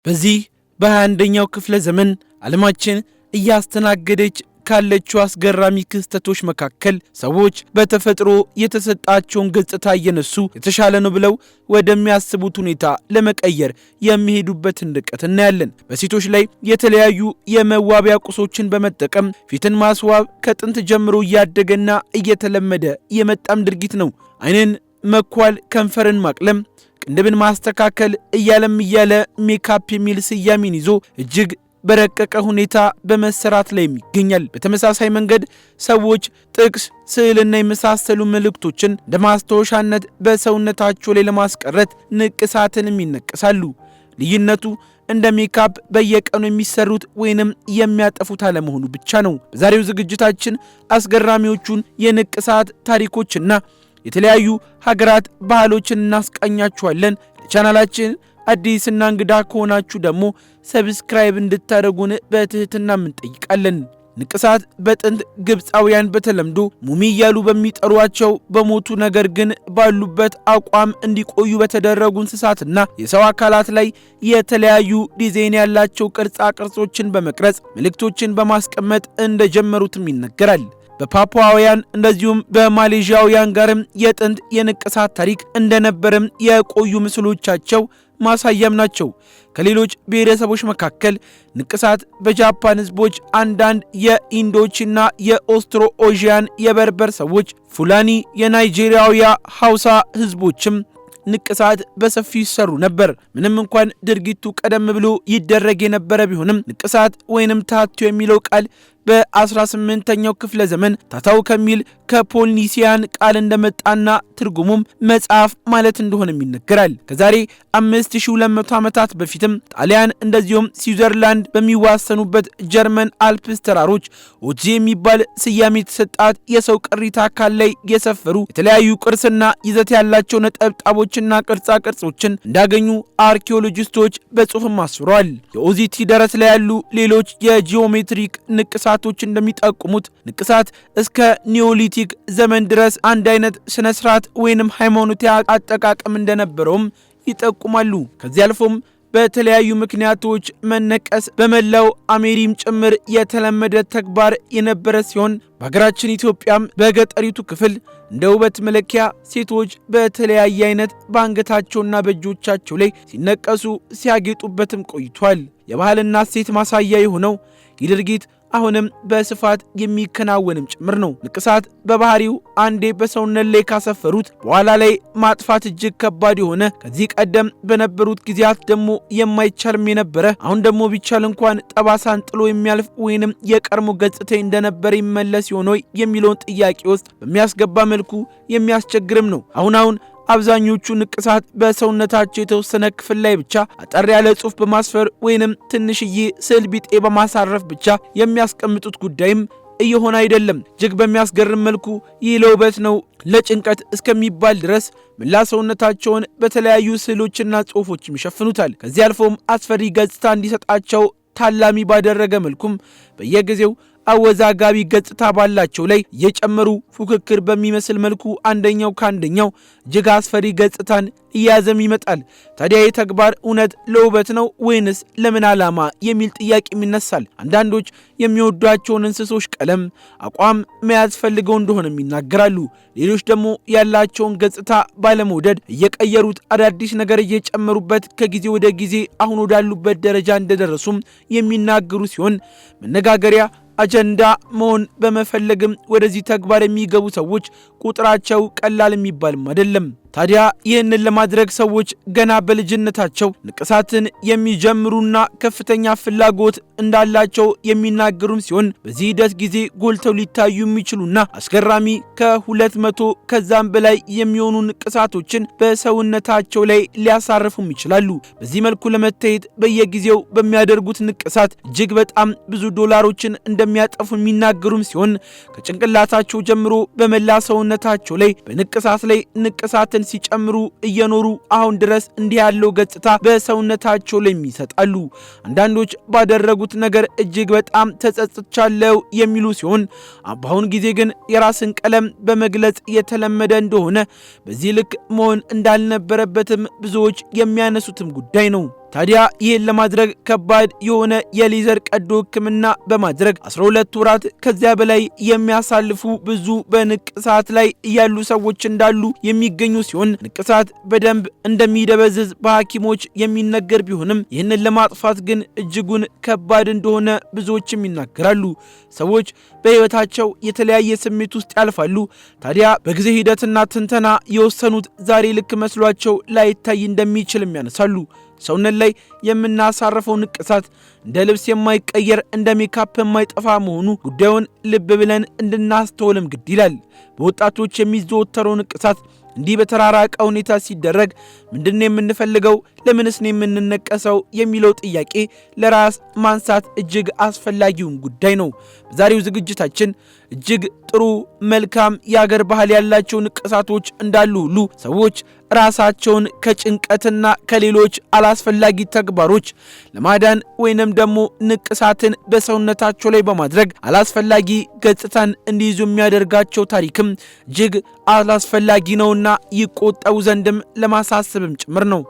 በዚህ በ21ኛው ክፍለ ዘመን ዓለማችን እያስተናገደች ካለችው አስገራሚ ክስተቶች መካከል ሰዎች በተፈጥሮ የተሰጣቸውን ገጽታ እየነሱ የተሻለ ነው ብለው ወደሚያስቡት ሁኔታ ለመቀየር የሚሄዱበትን ርቀት እናያለን። በሴቶች ላይ የተለያዩ የመዋቢያ ቁሶችን በመጠቀም ፊትን ማስዋብ ከጥንት ጀምሮ እያደገና እየተለመደ የመጣም ድርጊት ነው። ዓይንን መኳል፣ ከንፈርን ማቅለም፣ ቅንድብን ማስተካከል እያለ ሜካፕ የሚል ስያሜን ይዞ እጅግ በረቀቀ ሁኔታ በመሰራት ላይ ይገኛል። በተመሳሳይ መንገድ ሰዎች ጥቅስ፣ ስዕልና የመሳሰሉ መልእክቶችን እንደማስታወሻነት በሰውነታቸው ላይ ለማስቀረት ንቅሳትን ይነቀሳሉ። ልዩነቱ እንደ ሜካፕ በየቀኑ የሚሰሩት ወይንም የሚያጠፉት አለመሆኑ ብቻ ነው። በዛሬው ዝግጅታችን አስገራሚዎቹን የንቅሳት ታሪኮችና የተለያዩ ሀገራት ባህሎችን እናስቃኛችኋለን። ለቻናላችን አዲስና እንግዳ ከሆናችሁ ደግሞ ሰብስክራይብ እንድታደርጉን በትህትና እንጠይቃለን። ንቅሳት በጥንት ግብፃውያን በተለምዶ ሙሚ እያሉ በሚጠሯቸው በሞቱ ነገር ግን ባሉበት አቋም እንዲቆዩ በተደረጉ እንስሳትና የሰው አካላት ላይ የተለያዩ ዲዛይን ያላቸው ቅርጻ ቅርጾችን በመቅረጽ ምልክቶችን በማስቀመጥ እንደጀመሩትም ይነገራል። በፓፑዋውያን እንደዚሁም በማሌዥያውያን ጋርም የጥንት የንቅሳት ታሪክ እንደነበረም የቆዩ ምስሎቻቸው ማሳያም ናቸው። ከሌሎች ብሔረሰቦች መካከል ንቅሳት በጃፓን ህዝቦች፣ አንዳንድ የኢንዶችና የኦስትሮ-ኤዥያን የበርበር ሰዎች፣ ፉላኒ የናይጄሪያውያ ሐውሳ ህዝቦችም ንቅሳት በሰፊው ይሰሩ ነበር። ምንም እንኳን ድርጊቱ ቀደም ብሎ ይደረግ የነበረ ቢሆንም ንቅሳት ወይንም ታቶ የሚለው ቃል በ18ኛው ክፍለ ዘመን ታታው ከሚል ከፖሊኒሲያን ቃል እንደመጣና ትርጉሙም መጽሐፍ ማለት እንደሆነም ይነገራል። ከዛሬ 5200 ዓመታት በፊትም ጣሊያን እንደዚሁም ስዊዘርላንድ በሚዋሰኑበት ጀርመን አልፕስ ተራሮች ኦጂ የሚባል ስያሜ የተሰጣት የሰው ቅሪተ አካል ላይ የሰፈሩ የተለያዩ ቅርስና ይዘት ያላቸው ነጠብጣቦችና ቅርጻ ቅርጾችን እንዳገኙ አርኪኦሎጂስቶች በጽሑፍም አስፍረዋል። የኦዚቲ ደረት ላይ ያሉ ሌሎች የጂኦሜትሪክ ንቅሳቶች እንደሚጠቁሙት ንቅሳት እስከ ኒዮሊቲክ ዘመን ድረስ አንድ አይነት ስነ ስርዓት ወይንም ሃይማኖታዊ አጠቃቀም እንደነበረውም ይጠቁማሉ። ከዚህ አልፎም በተለያዩ ምክንያቶች መነቀስ በመላው አሜሪም ጭምር የተለመደ ተግባር የነበረ ሲሆን በሀገራችን ኢትዮጵያም በገጠሪቱ ክፍል እንደ ውበት መለኪያ ሴቶች በተለያየ አይነት በአንገታቸውና በእጆቻቸው ላይ ሲነቀሱ ሲያጌጡበትም ቆይቷል። የባህልና እሴት ማሳያ የሆነው ይህ ድርጊት አሁንም በስፋት የሚከናወንም ጭምር ነው። ንቅሳት በባህሪው አንዴ በሰውነት ላይ ካሰፈሩት በኋላ ላይ ማጥፋት እጅግ ከባድ የሆነ ከዚህ ቀደም በነበሩት ጊዜያት ደግሞ የማይቻልም የነበረ አሁን ደግሞ ቢቻል እንኳን ጠባሳን ጥሎ የሚያልፍ ወይንም የቀድሞ ገጽታ እንደነበረ ይመለስ ይሆን የሚለውን ጥያቄ ውስጥ በሚያስገባ መልኩ የሚያስቸግርም ነው። አሁን አብዛኞቹ ንቅሳት በሰውነታቸው የተወሰነ ክፍል ላይ ብቻ አጠር ያለ ጽሑፍ በማስፈር ወይንም ትንሽዬ ስዕል ቢጤ በማሳረፍ ብቻ የሚያስቀምጡት ጉዳይም እየሆነ አይደለም። እጅግ በሚያስገርም መልኩ ይህ ለውበት ነው ለጭንቀት እስከሚባል ድረስ መላ ሰውነታቸውን በተለያዩ ስዕሎችና ጽሑፎችም ይሸፍኑታል። ከዚህ አልፎም አስፈሪ ገጽታ እንዲሰጣቸው ታላሚ ባደረገ መልኩም በየጊዜው አወዛጋቢ ገጽታ ባላቸው ላይ እየጨመሩ ፉክክር በሚመስል መልኩ አንደኛው ከአንደኛው እጅግ አስፈሪ ገጽታን እያዘም ይመጣል። ታዲያ ይህ ተግባር እውነት ለውበት ነው ወይንስ ለምን ዓላማ የሚል ጥያቄም ይነሳል። አንዳንዶች የሚወዷቸውን እንስሶች ቀለም፣ አቋም መያዝ ፈልገው እንደሆነም ይናገራሉ። ሌሎች ደግሞ ያላቸውን ገጽታ ባለመውደድ እየቀየሩት አዳዲስ ነገር እየጨመሩበት ከጊዜ ወደ ጊዜ አሁን ወዳሉበት ደረጃ እንደደረሱም የሚናገሩ ሲሆን መነጋገሪያ አጀንዳ መሆን በመፈለግም ወደዚህ ተግባር የሚገቡ ሰዎች ቁጥራቸው ቀላል የሚባልም አይደለም። ታዲያ ይህንን ለማድረግ ሰዎች ገና በልጅነታቸው ንቅሳትን የሚጀምሩና ከፍተኛ ፍላጎት እንዳላቸው የሚናገሩም ሲሆን በዚህ ሂደት ጊዜ ጎልተው ሊታዩ የሚችሉና አስገራሚ ከ200 ከዛም በላይ የሚሆኑ ንቅሳቶችን በሰውነታቸው ላይ ሊያሳርፉም ይችላሉ። በዚህ መልኩ ለመታየት በየጊዜው በሚያደርጉት ንቅሳት እጅግ በጣም ብዙ ዶላሮችን እንደሚያጠፉ የሚናገሩም ሲሆን ከጭንቅላታቸው ጀምሮ በመላ ሰውነታቸው ላይ በንቅሳት ላይ ንቅሳትን ሲጨምሩ እየኖሩ አሁን ድረስ እንዲህ ያለው ገጽታ በሰውነታቸው ላይ ይሰጣሉ። አንዳንዶች ባደረጉት ነገር እጅግ በጣም ተጸጽቻለሁ የሚሉ ሲሆን በአሁን ጊዜ ግን የራስን ቀለም በመግለጽ የተለመደ እንደሆነ በዚህ ልክ መሆን እንዳልነበረበትም ብዙዎች የሚያነሱትም ጉዳይ ነው። ታዲያ ይህን ለማድረግ ከባድ የሆነ የሌዘር ቀዶ ሕክምና በማድረግ 12 ወራት ከዚያ በላይ የሚያሳልፉ ብዙ በንቅሳት ላይ ያሉ ሰዎች እንዳሉ የሚገኙ ሲሆን ንቅሳት በደንብ እንደሚደበዝዝ በሐኪሞች የሚነገር ቢሆንም ይህንን ለማጥፋት ግን እጅጉን ከባድ እንደሆነ ብዙዎችም ይናገራሉ። ሰዎች በሕይወታቸው የተለያየ ስሜት ውስጥ ያልፋሉ። ታዲያ በጊዜ ሂደትና ትንተና የወሰኑት ዛሬ ልክ መስሏቸው ላይታይ እንደሚችልም ያነሳሉ። ሰውነት ላይ የምናሳርፈው ንቅሳት እንደ ልብስ የማይቀየር እንደ ሜካፕ የማይጠፋ መሆኑ ጉዳዩን ልብ ብለን እንድናስተውልም ግድ ይላል። በወጣቶች የሚዘወተረው ንቅሳት እንዲህ በተራራቀ ሁኔታ ሲደረግ ምንድነው የምንፈልገው? ለምንስ ነው የምንነቀሰው? የሚለው ጥያቄ ለራስ ማንሳት እጅግ አስፈላጊውን ጉዳይ ነው። በዛሬው ዝግጅታችን እጅግ ጥሩ መልካም የአገር ባህል ያላቸው ንቅሳቶች እንዳሉ ሁሉ ሰዎች ራሳቸውን ከጭንቀትና ከሌሎች አላስፈላጊ ተግባሮች ለማዳን ወይንም ደግሞ ንቅሳትን በሰውነታቸው ላይ በማድረግ አላስፈላጊ ገጽታን እንዲይዙ የሚያደርጋቸው ታሪክም እጅግ አላስፈላጊ ነውና ይቆጠቡ ዘንድም ለማሳሰብም ጭምር ነው።